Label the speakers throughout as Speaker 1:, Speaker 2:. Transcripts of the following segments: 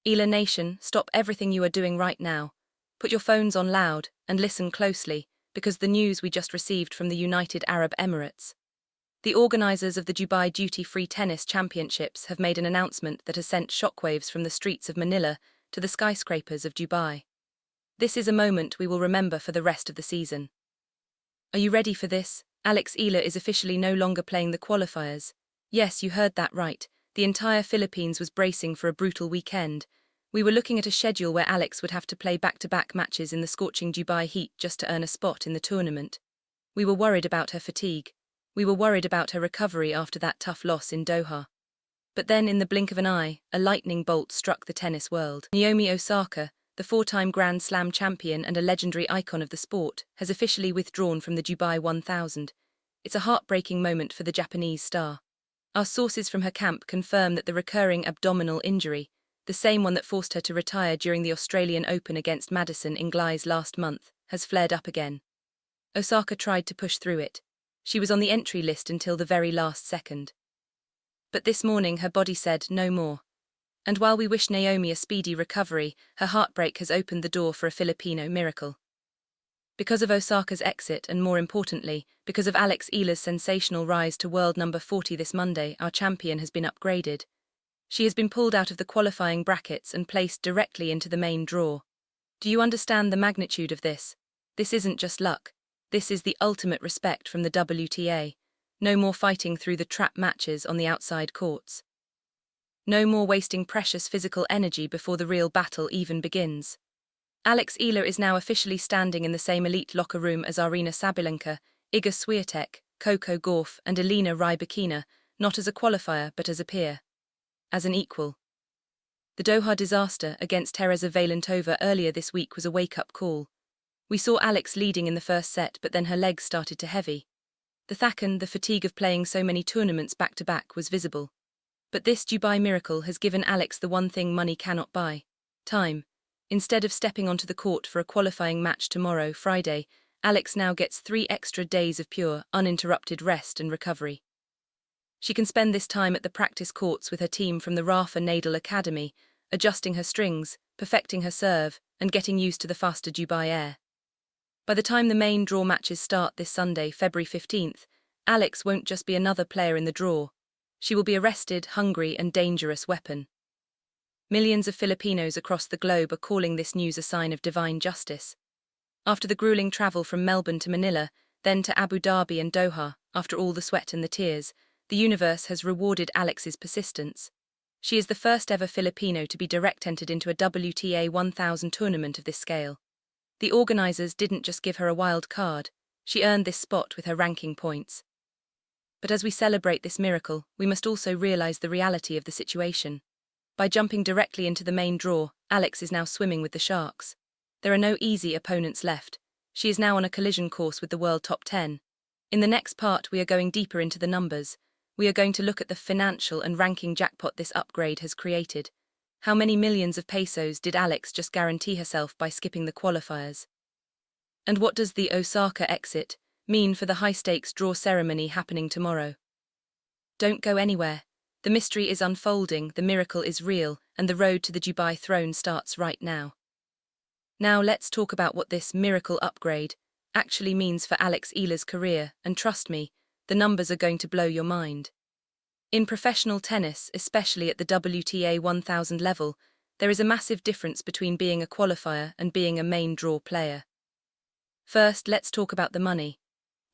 Speaker 1: Eala Nation, stop everything you are doing right now. Put your phones on loud and listen closely, because the news we just received from the United Arab Emirates. The organizers of the Dubai Duty-Free Tennis Championships have made an announcement that has sent shockwaves from the streets of Manila to the skyscrapers of Dubai. This is a moment we will remember for the rest of the season. Are you ready for this? Alex Eala is officially no longer playing the qualifiers. Yes, you heard that right. The entire Philippines was bracing for a brutal weekend. We were looking at a schedule where Alex would have to play back-to-back matches in the scorching Dubai heat just to earn a spot in the tournament. We were worried about her fatigue. We were worried about her recovery after that tough loss in Doha. But then, in the blink of an eye, a lightning bolt struck the tennis world. Naomi Osaka, the four-time Grand Slam champion and a legendary icon of the sport, has officially withdrawn from the Dubai 1000. It's a heartbreaking moment for the Japanese star. Our sources from her camp confirm that the recurring abdominal injury, the same one that forced her to retire during the Australian Open against Madison in Gly's last month, has flared up again. Osaka tried to push through it. She was on the entry list until the very last second. But this morning her body said no more. And while we wish Naomi a speedy recovery, her heartbreak has opened the door for a Filipino miracle. Because of Osaka's exit, and more importantly, because of Alex Eala's sensational rise to world number 40 this Monday, our champion has been upgraded. She has been pulled out of the qualifying brackets and placed directly into the main draw. Do you understand the magnitude of this? This isn't just luck. This is the ultimate respect from the WTA. No more fighting through the trap matches on the outside courts. No more wasting precious physical energy before the real battle even begins. Alex Eala is now officially standing in the same elite locker room as Aryna Sabalenka, Iga Swiatek, Coco Gauff and Elena Rybakina, not as a qualifier but as a peer. As an equal. The Doha disaster against Tereza Valentova earlier this week was a wake-up call. We saw Alex leading in the first set, but then her legs started to heavy. The thakan, the fatigue of playing so many tournaments back-to-back, was visible. But this Dubai miracle has given Alex the one thing money cannot buy: time. Instead of stepping onto the court for a qualifying match tomorrow, Friday, Alex now gets 3 extra days of pure, uninterrupted rest and recovery. She can spend this time at the practice courts with her team from the Rafa Nadal Academy, adjusting her strings, perfecting her serve, and getting used to the faster Dubai air. By the time the main draw matches start this Sunday, February 15th, Alex won't just be another player in the draw. She will be a rested, hungry, and dangerous weapon. Millions of Filipinos across the globe are calling this news a sign of divine justice. After the grueling travel from Melbourne to Manila, then to Abu Dhabi and Doha, after all the sweat and the tears, the universe has rewarded Alex's persistence. She is the first ever Filipino to be direct entered into a WTA 1000 tournament of this scale. The organizers didn't just give her a wild card, she earned this spot with her ranking points. But as we celebrate this miracle, we must also realize the reality of the situation. By jumping directly into the main draw, Alex is now swimming with the sharks. There are no easy opponents left. She is now on a collision course with the world top 10. In the next part, we are going deeper into the numbers. We are going to look at the financial and ranking jackpot this upgrade has created. How many millions of pesos did Alex just guarantee herself by skipping the qualifiers? And what does the Osaka exit mean for the high-stakes draw ceremony happening tomorrow? Don't go anywhere. The mystery is unfolding, the miracle is real, and the road to the Dubai throne starts right now. Now let's talk about what this miracle upgrade actually means for Alex Eala's career, and trust me, the numbers are going to blow your mind. In professional tennis, especially at the WTA 1000 level, there is a massive difference between being a qualifier and being a main draw player. First, let's talk about the money.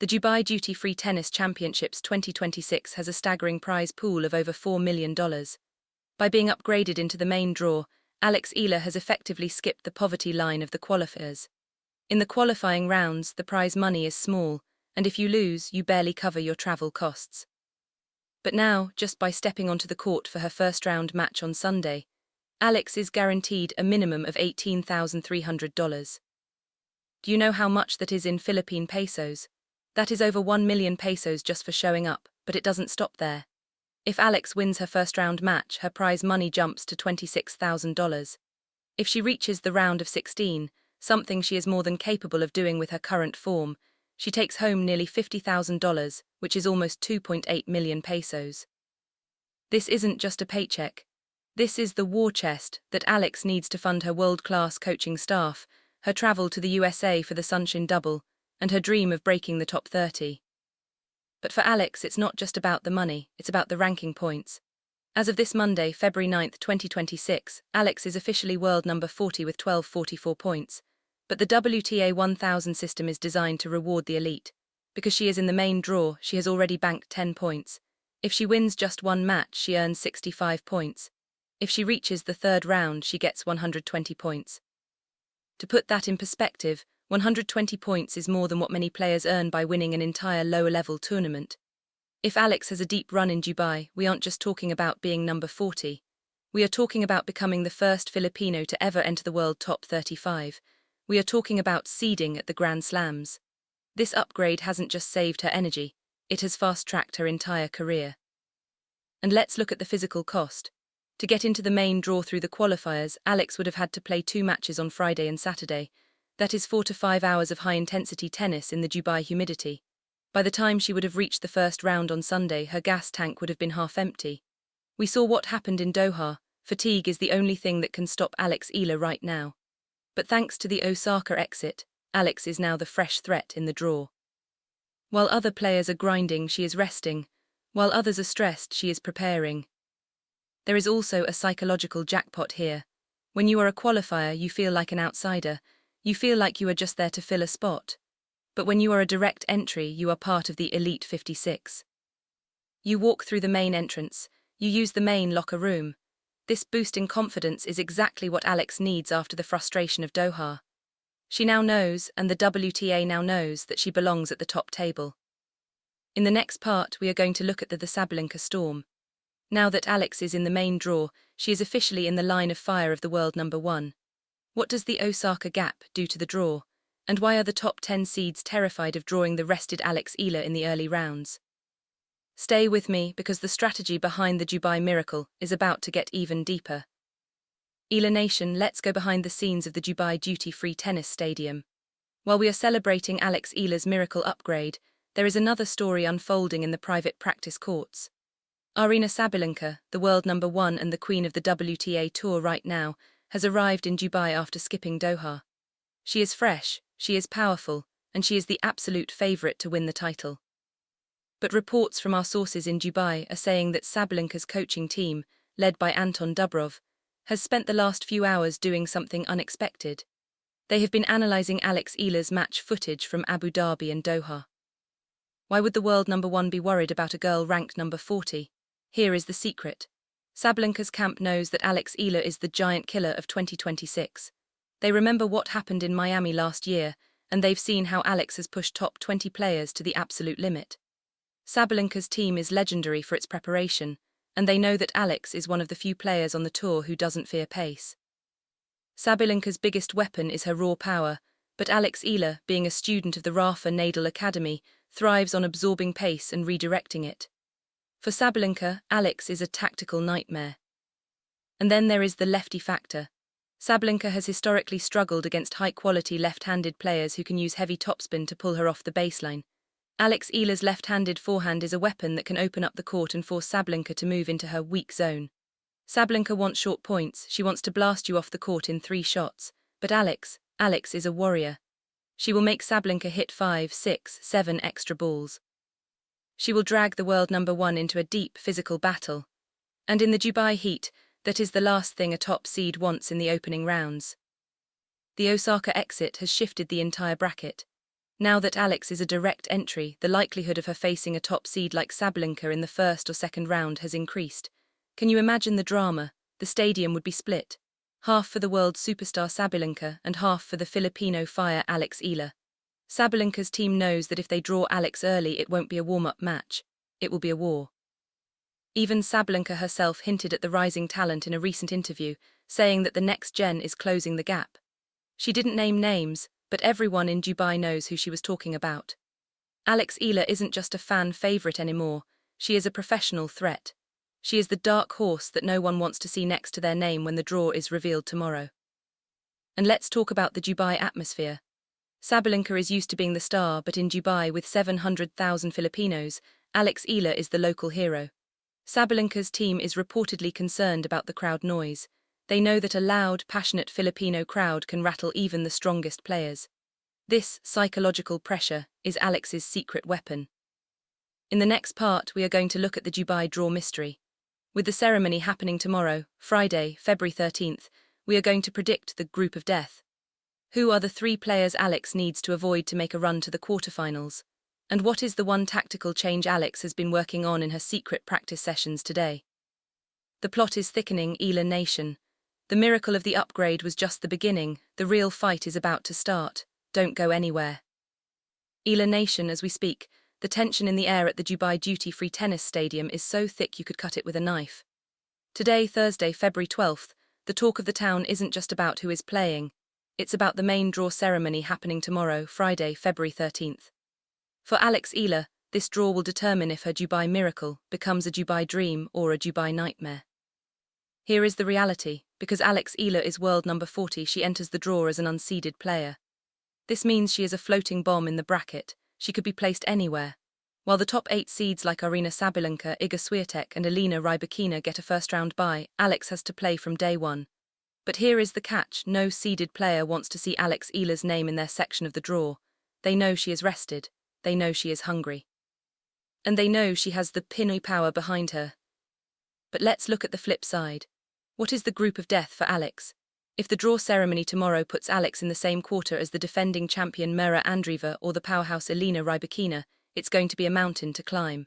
Speaker 1: The Dubai Duty-Free Tennis Championships 2026 has a staggering prize pool of over $4 million. By being upgraded into the main draw, Alex Eala has effectively skipped the poverty line of the qualifiers. In the qualifying rounds, the prize money is small, and if you lose, you barely cover your travel costs. But now, just by stepping onto the court for her first-round match on Sunday, Alex is guaranteed a minimum of $18,300. Do you know how much that is in Philippine pesos? That is over 1 million pesos just for showing up, but it doesn't stop there. If Alex wins her first-round match, her prize money jumps to $26,000. If she reaches the round of 16, something she is more than capable of doing with her current form, she takes home nearly $50,000, which is almost 2.8 million pesos. This isn't just a paycheck. This is the war chest that Alex needs to fund her world-class coaching staff, her travel to the USA for the Sunshine Double, and her dream of breaking the top 30. But for Alex, it's not just about the money, it's about the ranking points. As of this Monday, February 9, 2026, Alex is officially world number 40 with 1244 points. But the WTA 1000 system is designed to reward the elite. Because she is in the main draw, she has already banked 10 points. If she wins just one match, she earns 65 points. If she reaches the third round, she gets 120 points. To put that in perspective, 120 points is more than what many players earn by winning an entire lower-level tournament. If Alex has a deep run in Dubai, we aren't just talking about being number 40. We are talking about becoming the first Filipino to ever enter the world top 35. We are talking about seeding at the Grand Slams. This upgrade hasn't just saved her energy, it has fast-tracked her entire career. And let's look at the physical cost. To get into the main draw through the qualifiers, Alex would have had to play 2 matches on Friday and Saturday. That is 4 to 5 hours of high-intensity tennis in the Dubai humidity. By the time she would have reached the first round on Sunday, her gas tank would have been half empty. We saw what happened in Doha. Fatigue is the only thing that can stop Alex Eala right now. But thanks to the Osaka exit, Alex is now the fresh threat in the draw. While other players are grinding, she is resting. While others are stressed, she is preparing. There is also a psychological jackpot here. When you are a qualifier, you feel like an outsider. You feel like you are just there to fill a spot. But when you are a direct entry, you are part of the Elite 56. You walk through the main entrance. You use the main locker room. This boost in confidence is exactly what Alex needs after the frustration of Doha. She now knows, and the WTA now knows, that she belongs at the top table. In the next part, we are going to look at the Sabalenka storm. Now that Alex is in the main draw, she is officially in the line of fire of the world number 1. What does the Osaka gap do to the draw? And why are the top 10 seeds terrified of drawing the rested Alex Eala in the early rounds? Stay with me, because the strategy behind the Dubai miracle is about to get even deeper. Eala Nation, let's go behind the scenes of the Dubai duty-free tennis stadium. While we are celebrating Alex Eala's miracle upgrade, there is another story unfolding in the private practice courts. Aryna Sabalenka, the world number 1 and the queen of the WTA Tour right now, has arrived in Dubai after skipping Doha. She is fresh, she is powerful, and she is the absolute favourite to win the title. But reports from our sources in Dubai are saying that Sabalenka's coaching team, led by Anton Dubrov, has spent the last few hours doing something unexpected. They have been analysing Alex Eala's match footage from Abu Dhabi and Doha. Why would the world number 1 be worried about a girl ranked number 40? Here is the secret. Sabalenka's camp knows that Alex Eala is the giant killer of 2026. They remember what happened in Miami last year, and they've seen how Alex has pushed top 20 players to the absolute limit. Sabalenka's team is legendary for its preparation, and they know that Alex is one of the few players on the tour who doesn't fear pace. Sabalenka's biggest weapon is her raw power, but Alex Eala, being a student of the Rafa Nadal Academy, thrives on absorbing pace and redirecting it. For Sabalenka, Alex is a tactical nightmare. And then there is the lefty factor. Sabalenka has historically struggled against high-quality left-handed players who can use heavy topspin to pull her off the baseline. Alex Eala's left-handed forehand is a weapon that can open up the court and force Sabalenka to move into her weak zone. Sabalenka wants short points, she wants to blast you off the court in 3 shots. But Alex is a warrior. She will make Sabalenka hit 5, 6, 7 extra balls. She will drag the world number 1 into a deep physical battle. And in the Dubai heat, that is the last thing a top seed wants in the opening rounds. The Osaka exit has shifted the entire bracket. Now that Alex is a direct entry, the likelihood of her facing a top seed like Sabalenka in the first or second round has increased. Can you imagine the drama? The stadium would be split. Half for the world superstar Sabalenka and half for the Filipino fire Alex Eala. Sabalenka's team knows that if they draw Alex early, it won't be a warm-up match. It will be a war. Even Sabalenka herself hinted at the rising talent in a recent interview, saying that the next gen is closing the gap. She didn't name names, but everyone in Dubai knows who she was talking about. Alex Eala isn't just a fan favourite anymore, she is a professional threat. She is the dark horse that no one wants to see next to their name when the draw is revealed tomorrow. And let's talk about the Dubai atmosphere. Sabalenka is used to being the star, but in Dubai with 700,000 Filipinos, Alex Eala is the local hero. Sabalenka's team is reportedly concerned about the crowd noise. They know that a loud, passionate Filipino crowd can rattle even the strongest players. This psychological pressure is Alex's secret weapon. In the next part, we are going to look at the Dubai draw mystery. With the ceremony happening tomorrow, Friday, February 13th, we are going to predict the group of death. Who are the 3 players Alex needs to avoid to make a run to the quarterfinals? And what is the one tactical change Alex has been working on in her secret practice sessions today? The plot is thickening, Eala Nation. The miracle of the upgrade was just the beginning. The real fight is about to start. Don't go anywhere. Eala Nation, as we speak, the tension in the air at the Dubai duty-free tennis stadium is so thick you could cut it with a knife. Today, Thursday, February 12th, the talk of the town isn't just about who is playing. It's about the main draw ceremony happening tomorrow, Friday, February 13th. For Alex Eala, this draw will determine if her Dubai miracle becomes a Dubai dream or a Dubai nightmare. Here is the reality. Because Alex Eala is world number 40, she enters the draw as an unseeded player. This means she is a floating bomb in the bracket. She could be placed anywhere. While the top 8 seeds like Aryna Sabalenka, Iga Swiatek and Elena Rybakina get a first-round bye, Alex has to play from day one. But here is the catch. No seeded player wants to see Alex Eala's name in their section of the draw. They know she is rested. They know she is hungry. And they know she has the Pinoy power behind her. But let's look at the flip side. What is the group of death for Alex? If the draw ceremony tomorrow puts Alex in the same quarter as the defending champion Mira Andreeva or the powerhouse Elena Rybakina, it's going to be a mountain to climb.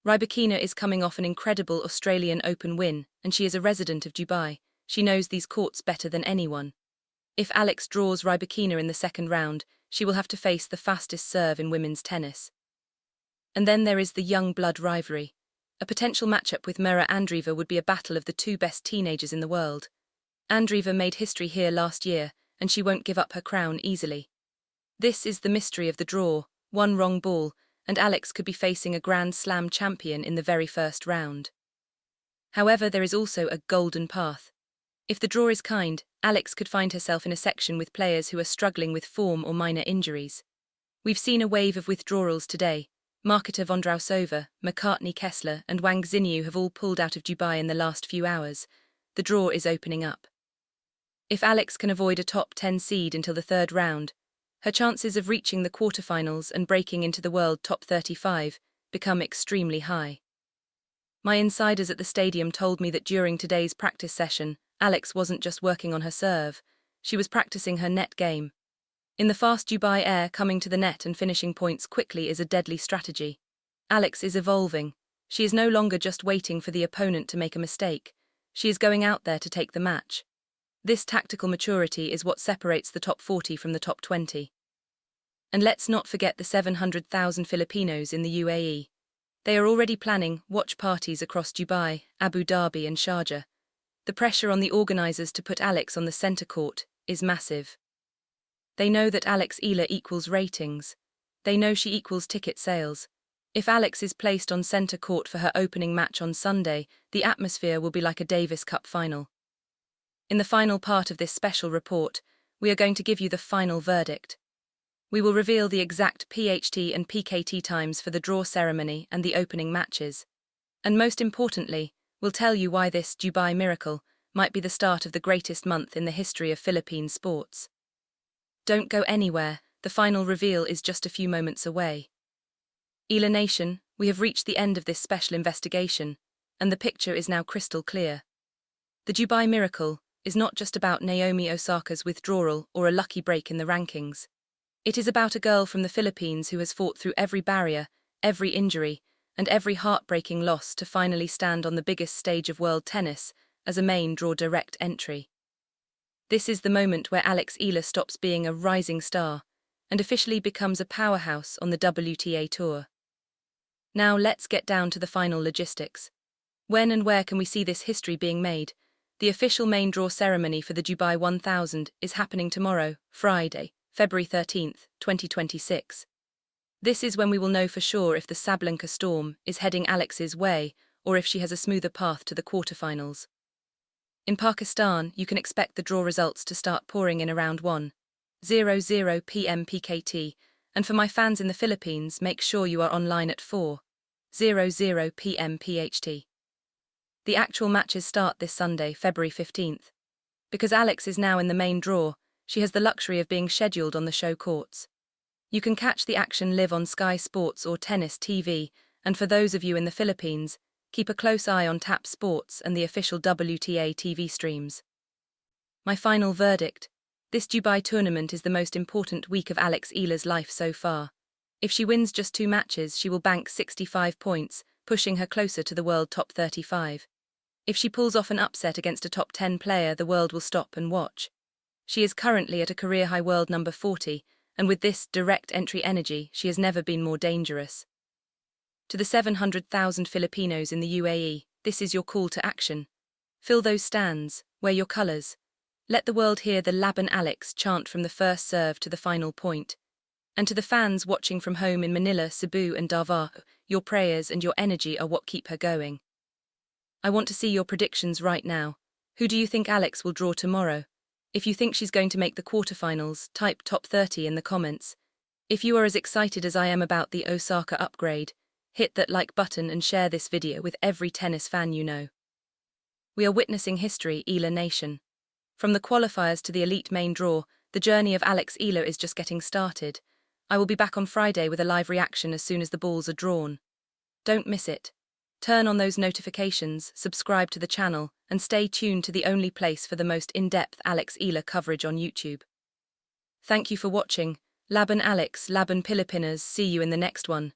Speaker 1: Rybakina is coming off an incredible Australian Open win, and she is a resident of Dubai. She knows these courts better than anyone. If Alex draws Rybakina in the second round, she will have to face the fastest serve in women's tennis. And then there is the young blood rivalry. A potential matchup with Mira Andreeva would be a battle of the 2 best teenagers in the world. Andreeva made history here last year, and she won't give up her crown easily. This is the mystery of the draw. One wrong ball, and Alex could be facing a Grand Slam champion in the very first round. However, there is also a golden path. If the draw is kind, Alex could find herself in a section with players who are struggling with form or minor injuries. We've seen a wave of withdrawals today. Marketa Vondrausova, McCartney Kessler and Wang Xinyu have all pulled out of Dubai in the last few hours. The draw is opening up. If Alex can avoid a top 10 seed until the third round, her chances of reaching the quarterfinals and breaking into the world top 35 become extremely high. My insiders at the stadium told me that during today's practice session, Alex wasn't just working on her serve, she was practicing her net game. In the fast Dubai air, coming to the net and finishing points quickly is a deadly strategy. Alex is evolving. She is no longer just waiting for the opponent to make a mistake. She is going out there to take the match. This tactical maturity is what separates the top 40 from the top 20. And let's not forget the 700,000 Filipinos in the UAE. They are already planning watch parties across Dubai, Abu Dhabi and Sharjah. The pressure on the organisers to put Alex on the centre court is massive. They know that Alex Eala equals ratings. They know she equals ticket sales. If Alex is placed on centre court for her opening match on Sunday, the atmosphere will be like a Davis Cup final. In the final part of this special report, we are going to give you the final verdict. We will reveal the exact PHT and PKT times for the draw ceremony and the opening matches. And most importantly, we'll tell you why this Dubai miracle might be the start of the greatest month in the history of Philippine sports. Don't go anywhere, the final reveal is just a few moments away. Eala Nation, we have reached the end of this special investigation, and the picture is now crystal clear. The Dubai miracle is not just about Naomi Osaka's withdrawal or a lucky break in the rankings. It is about a girl from the Philippines who has fought through every barrier, every injury, and every heartbreaking loss to finally stand on the biggest stage of world tennis as a main draw direct entry. This is the moment where Alex Eala stops being a rising star and officially becomes a powerhouse on the WTA Tour. Now let's get down to the final logistics. When and where can we see this history being made? The official main draw ceremony for the Dubai 1000 is happening tomorrow, Friday, February 13th, 2026. This is when we will know for sure if the Sabalenka storm is heading Alex's way or if she has a smoother path to the quarterfinals. In Pakistan, you can expect the draw results to start pouring in around 1:00 p.m. PKT, and for my fans in the Philippines, make sure you are online at 4:00 p.m. PHT. The actual matches start this Sunday, February 15th. Because Alex is now in the main draw, she has the luxury of being scheduled on the show courts. You can catch the action live on Sky Sports or Tennis TV, and for those of you in the Philippines, keep a close eye on TAP Sports and the official WTA TV streams. My final verdict: this Dubai tournament is the most important week of Alex Eala's life so far. If she wins just 2 matches, she will bank 65 points, pushing her closer to the world top 35. If she pulls off an upset against a top 10 player, the world will stop and watch. She is currently at a career-high world number 40, and with this direct entry energy, she has never been more dangerous. To the 700,000 Filipinos in the UAE, this is your call to action. Fill those stands, wear your colours. Let the world hear the Laban Alex chant from the first serve to the final point. And to the fans watching from home in Manila, Cebu and Davao, your prayers and your energy are what keep her going. I want to see your predictions right now. Who do you think Alex will draw tomorrow? If you think she's going to make the quarterfinals, type top 30 in the comments. If you are as excited as I am about the Osaka upgrade, hit that like button and share this video with every tennis fan you know. We are witnessing history, Eala Nation. From the qualifiers to the elite main draw, the journey of Alex Eala is just getting started. I will be back on Friday with a live reaction as soon as the balls are drawn. Don't miss it. Turn on those notifications, subscribe to the channel, and stay tuned to the only place for the most in-depth Alex Eala coverage on YouTube. Thank you for watching. Laban Alex, Laban Filipinas, see you in the next one.